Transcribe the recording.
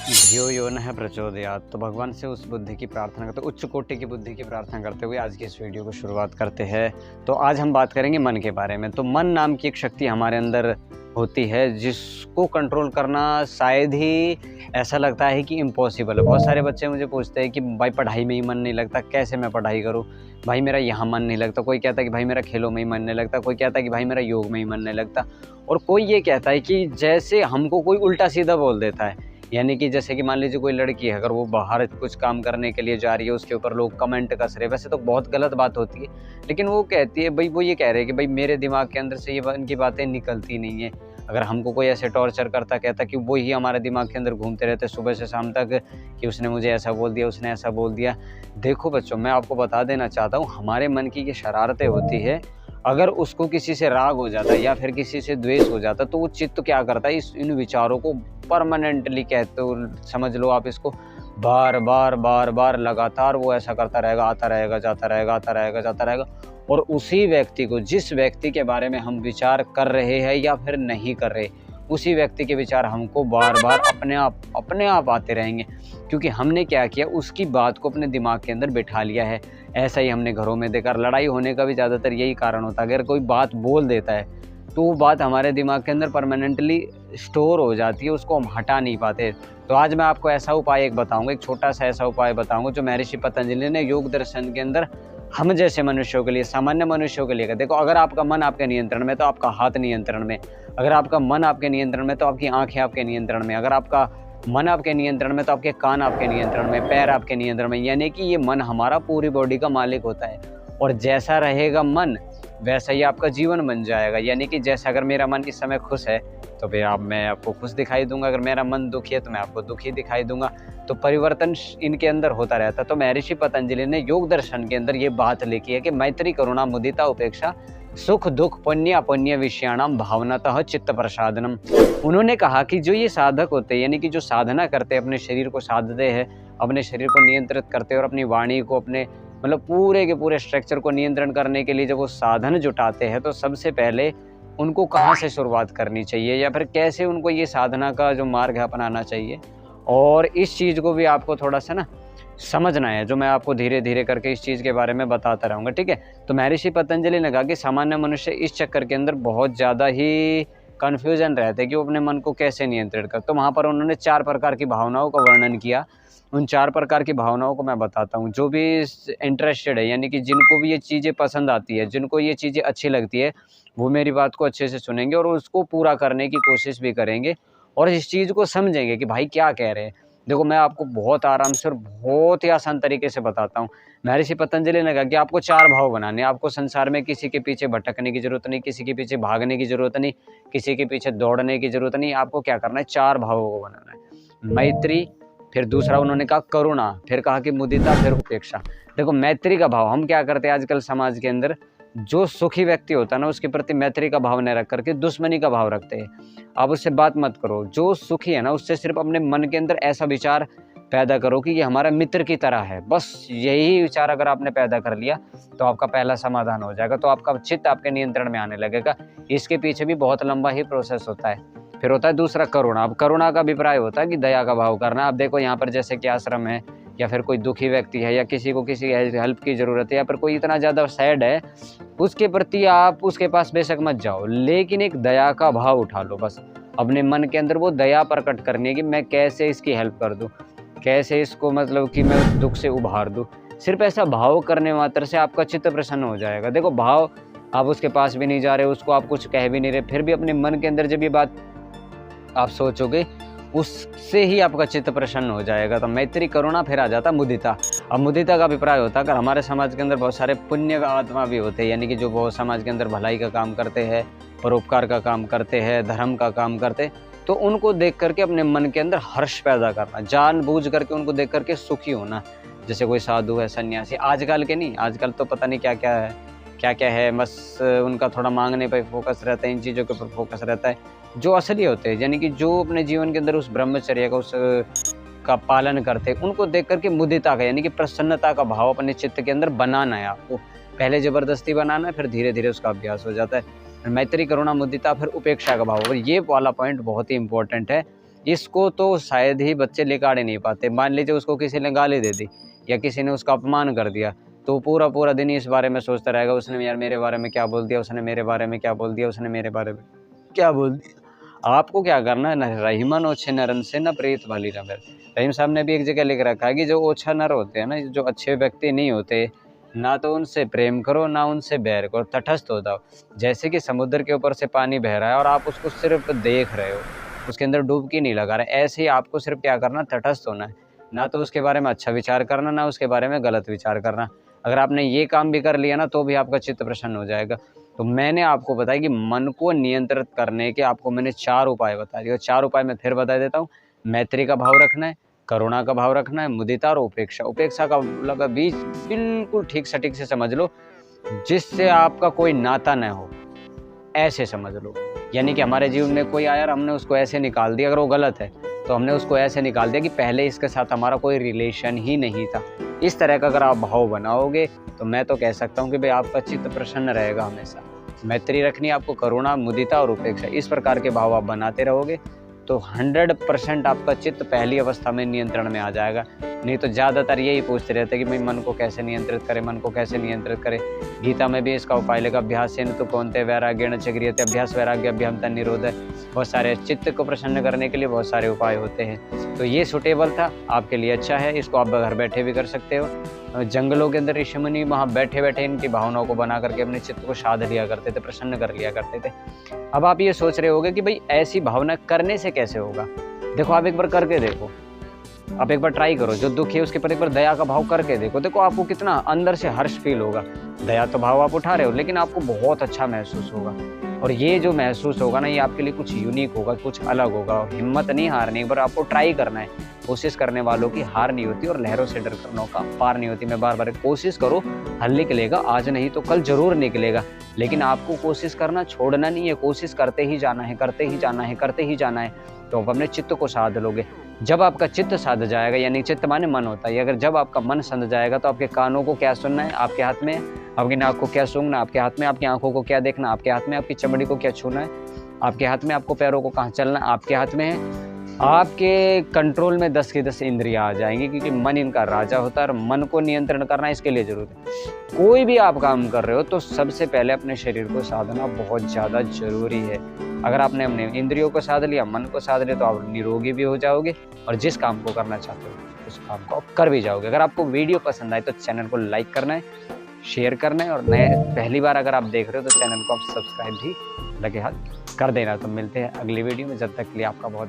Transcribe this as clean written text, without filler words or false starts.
धियो यो नः प्रचोदयात्। तो भगवान से उस बुद्धि की प्रार्थना करते, उच्च कोटि की बुद्धि की प्रार्थना करते हुए आज की इस वीडियो को शुरुआत करते हैं। तो आज हम बात करेंगे मन के बारे में। तो मन नाम की एक शक्ति हमारे अंदर होती है जिसको कंट्रोल करना शायद ही ऐसा लगता है कि इम्पॉसिबल है। बहुत सारे बच्चे मुझे पूछते हैं कि भाई पढ़ाई में ही मन नहीं लगता, कैसे मैं पढ़ाई करूँ? भाई मेरा यहाँ मन नहीं लगता। कोई कहता है कि भाई मेरा खेलों में ही मन नहीं लगता। कोई कहता है कि भाई मेरा योग में ही मन नहीं लगता। और कोई ये कहता है कि जैसे हमको कोई उल्टा सीधा बोल देता है। यानी कि जैसे कि मान लीजिए कोई लड़की है, अगर वो बाहर कुछ काम करने के लिए जा रही है, उसके ऊपर लोग कमेंट कस रहे हैं, वैसे तो बहुत गलत बात होती है, लेकिन वो कहती है भाई, वो ये कह रहे हैं कि भाई मेरे दिमाग के अंदर से ये इनकी बातें निकलती नहीं है। अगर हमको कोई ऐसे टॉर्चर करता, कहता कि वो ही हमारे दिमाग के अंदर घूमते रहते सुबह से शाम तक कि उसने मुझे ऐसा बोल दिया, उसने ऐसा बोल दिया। देखो बच्चों, मैं आपको बता देना चाहता हूँ, हमारे मन की ये शरारतें होती है। अगर उसको किसी से राग हो जाता है या फिर किसी से द्वेष हो जाता है, तो वो चित्त क्या करता है, इन विचारों को परमानेंटली कहते हो, समझ लो आप इसको, बार बार बार बार लगातार वो ऐसा करता रहेगा, आता रहेगा, जाता रहेगा, आता रहेगा, जाता रहेगा। और उसी व्यक्ति को, जिस व्यक्ति के बारे में हम विचार कर रहे हैं या फिर नहीं कर रहे, उसी व्यक्ति के विचार हमको बार बार अपने आप आते रहेंगे, क्योंकि हमने क्या किया, उसकी बात को अपने दिमाग के अंदर बिठा लिया है। ऐसा ही हमने घरों में देखा, लड़ाई होने का भी ज़्यादातर यही कारण होता है। अगर कोई बात बोल देता है तो वो बात हमारे दिमाग के अंदर परमानेंटली स्टोर हो जाती है, उसको हम हटा नहीं पाते। तो आज मैं आपको ऐसा उपाय एक बताऊंगा, एक छोटा सा ऐसा उपाय बताऊंगा जो महर्षि पतंजलि ने योग दर्शन के अंदर हम जैसे मनुष्यों के लिए, सामान्य मनुष्यों के लिए। देखो, अगर आपका मन आपके नियंत्रण में तो आपका हाथ नियंत्रण में, अगर आपका मन आपके नियंत्रण में तो आपकी आंखें आपके नियंत्रण में, अगर आपका मन आपके नियंत्रण में तो आपके कान आपके नियंत्रण में, पैर आपके नियंत्रण में। यानी कि ये मन हमारा पूरी बॉडी का मालिक होता है, और जैसा रहेगा मन वैसा ही आपका जीवन बन जाएगा। यानी कि जैसा अगर मेरा मन इस समय खुश है तो फिर मैं आपको खुश दिखाई दूंगा, अगर मेरा मन दुखी है तो मैं आपको दुखी दिखाई दूंगा। तो परिवर्तन इनके अंदर होता रहता है। तो महर्षि पतंजलि ने योग दर्शन के अंदर ये बात लिखी है कि मैत्री, करुणा, मुदिता, उपेक्षा, सुख दुख, पुण्य अपुण्य विषयाणाम भावनातः चित्त प्रसादनम। उन्होंने कहा कि जो ये साधक होते हैं, यानी कि जो साधना करते हैं, अपने शरीर को साधते हैं, अपने शरीर को नियंत्रित करते हैं और अपनी वाणी को, अपने मतलब पूरे के पूरे स्ट्रक्चर को नियंत्रण करने के लिए जब वो साधन जुटाते हैं, तो सबसे पहले उनको कहाँ से शुरुआत करनी चाहिए या फिर कैसे उनको ये साधना का जो मार्ग है अपनाना चाहिए। और इस चीज़ को भी आपको थोड़ा सा ना समझना है, जो मैं आपको धीरे धीरे करके इस चीज़ के बारे में बताता रहूँगा, ठीक है। तो महर्षि पतंजलि ने कहा कि सामान्य मनुष्य इस चक्कर के अंदर बहुत ज़्यादा ही कन्फ्यूजन रहते हैं कि वो अपने मन को कैसे नियंत्रित कर। तो वहाँ पर उन्होंने 4 प्रकार की भावनाओं का वर्णन किया। उन 4 प्रकार की भावनाओं को मैं बताता हूँ। जो भी इंटरेस्टेड है, यानी कि जिनको भी ये चीज़ें पसंद आती है, जिनको ये चीज़ें अच्छी लगती है, वो मेरी बात को अच्छे से सुनेंगे और उसको पूरा करने की कोशिश भी करेंगे और इस चीज़ को समझेंगे कि भाई क्या कह रहे हैं। देखो, मैं आपको बहुत आराम से और बहुत ही आसान तरीके से बताता हूँ। महर्षि पतंजलि ने कहा कि आपको 4 भाव बनाने हैं। आपको संसार में किसी के पीछे भटकने की ज़रूरत नहीं, किसी के पीछे भागने की ज़रूरत नहीं, किसी के पीछे दौड़ने की ज़रूरत नहीं। आपको क्या करना है, 4 भावों को बनाना है। मैत्री, फिर दूसरा उन्होंने कहा करुणा, फिर कहा कि मुदिता, फिर उपेक्षा। देखो, मैत्री का भाव हम क्या करते हैं आजकल समाज के अंदर, जो सुखी व्यक्ति होता है ना, उसके प्रति मैत्री का भाव नहीं रख करके दुश्मनी का भाव रखते हैं। आप उससे बात मत करो। जो सुखी है ना, उससे सिर्फ अपने मन के अंदर ऐसा विचार पैदा करो कि ये हमारा मित्र की तरह है। बस यही विचार अगर आपने पैदा कर लिया तो आपका पहला समाधान हो जाएगा। तो आपका चित्त आपके नियंत्रण में आने लगेगा। इसके पीछे भी बहुत लंबा ही प्रोसेस होता है। फिर होता है दूसरा करुणा। अब करुणा का अभिप्राय होता है कि दया का भाव करना। अब देखो, यहाँ पर जैसे कि आश्रम है या फिर कोई दुखी व्यक्ति है या किसी को किसी हेल्प की ज़रूरत है या फिर कोई इतना ज़्यादा सैड है, उसके प्रति आप उसके पास बेशक मत जाओ, लेकिन एक दया का भाव उठा लो। बस अपने मन के अंदर वो दया प्रकट करनी है कि मैं कैसे इसकी हेल्प कर दूँ, कैसे इसको मतलब कि मैं उस दुख से उभार दूँ। सिर्फ ऐसा भाव करने मात्र से आपका चित्त प्रसन्न हो जाएगा। देखो, भाव आप उसके पास भी नहीं जा रहे, उसको आप कुछ कह भी नहीं रहे, फिर भी अपने मन के अंदर जब ये बात आप सोचोगे, उससे ही आपका चित्त प्रसन्न हो जाएगा। तो मैत्री, करुणा, फिर आ जाता मुदिता। अब मुदिता का अभिप्राय होता है, अगर हमारे समाज के अंदर बहुत सारे पुण्य आत्मा भी होते हैं, यानी कि जो बहुत समाज के अंदर भलाई का काम करते हैं, परोपकार का काम करते हैं, धर्म का काम करते हैं, तो उनको देख करके अपने मन के अंदर हर्ष पैदा करना, जानबूझ करके उनको देख करके सुखी होना। जैसे कोई साधु है, सन्यासी, आजकल के नहीं, आजकल तो पता नहीं क्या क्या है, बस उनका थोड़ा मांगने पर फोकस रहता है, इन चीज़ों के ऊपर फोकस रहता है। जो असली होते हैं, यानी कि जो अपने जीवन के अंदर उस ब्रह्मचर्य का उस का पालन करते हैं, उनको देख करके मुदिता का, यानी कि प्रसन्नता का भाव अपने चित्त के अंदर बनाना है आपको। पहले जबरदस्ती बनाना है, फिर धीरे धीरे उसका अभ्यास हो जाता है। मैत्री, करुणा, मुदिता, फिर उपेक्षा का भाव। और ये वाला पॉइंट बहुत ही इंपॉर्टेंट है। इसको तो शायद ही बच्चे लेकर नहीं पाते। मान लीजिए उसको किसी ने गाली दे दी या किसी ने उसका अपमान कर दिया, तो पूरा पूरा दिन इस बारे में सोचता रहेगा, उसने यार मेरे बारे में क्या बोल दिया, उसने मेरे बारे में क्या बोल दिया, उसने मेरे बारे में क्या बोल दिया। आपको क्या करना है, न रहीमन ओछे नरन से न प्रीत वाली रमेर। रहीम साहब ने भी एक जगह लिख रखा है कि जो ओछा नर होते हैं ना, जो अच्छे व्यक्ति नहीं होते, ना तो उनसे प्रेम करो ना उनसे बैर करो, तटस्थ हो जाओ। जैसे कि समुद्र के ऊपर से पानी बह रहा है और आप उसको सिर्फ देख रहे हो, उसके अंदर डुबकी नहीं लगा रहे, ऐसे ही आपको सिर्फ क्या करना, तटस्थ होना है। ना तो उसके बारे में अच्छा विचार करना, ना उसके बारे में गलत विचार करना। अगर आपने ये काम भी कर लिया ना, तो भी आपका चित्त प्रसन्न हो जाएगा। तो मैंने आपको बताया कि मन को नियंत्रित करने के आपको मैंने 4 उपाय बता दिए, और 4 उपाय मैं फिर बता देता हूँ। मैत्री का भाव रखना है, करुणा का भाव रखना है, मुदिता और उपेक्षा। उपेक्षा का मतलब बीच बिल्कुल ठीक सटीक से समझ लो, जिससे आपका कोई नाता न हो, ऐसे समझ लो। यानी कि हमारे जीवन में कोई आया और हमने उसको ऐसे निकाल दिया, अगर वो गलत है तो हमने उसको ऐसे निकाल दिया कि पहले इसके साथ हमारा कोई रिलेशन ही नहीं था। इस तरह का अगर आप भाव बनाओगे तो मैं तो कह सकता हूँ कि भाई आपका चित्त प्रसन्न रहेगा हमेशा। मैत्री रखनी, आपको करुणा, मुदिता और उपेक्षा, इस प्रकार के भाव आप बनाते रहोगे तो 100% आपका चित्त पहली अवस्था में नियंत्रण में आ जाएगा। नहीं तो ज़्यादातर यही पूछते रहते हैं कि भाई मन को कैसे नियंत्रित करें, मन को कैसे नियंत्रित करें। गीता में भी इसका उपाय लिखा, अभ्यासेन तु कौन्तेय वैराग्येण च क्रियते, अभ्यास वैराग्य अभ्यंतर निरोध है। बहुत सारे चित्त को प्रसन्न करने के लिए बहुत सारे उपाय होते हैं। तो ये सूटेबल था, आपके लिए अच्छा है, इसको आप घर बैठे भी कर सकते हो। जंगलों के अंदर ऋषि मुनि वहाँ बैठे बैठे इनकी भावनाओं को बना करके अपने चित्त को साध लिया करते थे, प्रसन्न कर लिया करते थे। अब आप ये सोच रहे होगे कि भाई ऐसी भावना करने से कैसे होगा। देखो आप एक बार करके देखो, आप एक बार ट्राई करो, जो दुखी है उसके पर एक बार दया का भाव करके देखो। देखो आपको कितना अंदर से हर्ष फील होगा। दया तो भाव आप उठा रहे हो, लेकिन आपको बहुत अच्छा महसूस होगा। और ये जो महसूस होगा ना, ये आपके लिए कुछ यूनिक होगा, कुछ अलग होगा। और हिम्मत नहीं हारनी, एक बार आपको ट्राई करना है। कोशिश करने वालों की हार नहीं होती और लहरों से डर करनों का पार नहीं होती। मैं बार बार कोशिश करो, हल निकलेगा, आज नहीं तो कल जरूर निकलेगा। लेकिन आपको कोशिश करना छोड़ना नहीं है, कोशिश करते ही जाना है, करते ही जाना है, करते ही जाना है, तो आप अपने चित्त को साध लोगे। जब आपका चित्त साध जाएगा, यानी चित्त माने मन होता है, अगर जब आपका मन संध जाएगा तो आपके कानों को क्या सुनना है, आपके हाथ में है। आपकी नाक को क्या सूंघना, आपके हाथ में। आपकी आंखों को क्या देखना, आपके हाथ में। आपकी चमड़ी को क्या छूना है, आपके हाथ में। आपको पैरों को कहाँ चलना, आपके हाथ में है। आपके कंट्रोल में 10 की 10 इंद्रियां आ जाएंगी, क्योंकि मन इनका राजा होता है। और मन को नियंत्रण करना इसके लिए जरूरी है। कोई भी आप काम कर रहे हो तो सबसे पहले अपने शरीर को साधना बहुत ज़्यादा जरूरी है। अगर आपने अपने इंद्रियों को साध लिया, मन को साध लिया, तो आप निरोगी भी हो जाओगे और जिस काम को करना चाहते हो उस काम को आप कर भी जाओगे। अगर आपको वीडियो पसंद आए तो चैनल को लाइक करना है, शेयर करना है, और नए पहली बार अगर आप देख रहे हो तो चैनल को आप सब्सक्राइब भी लगे हाथ कर देना। तो मिलते हैं अगली वीडियो में, जब तक के लिए आपका बहुत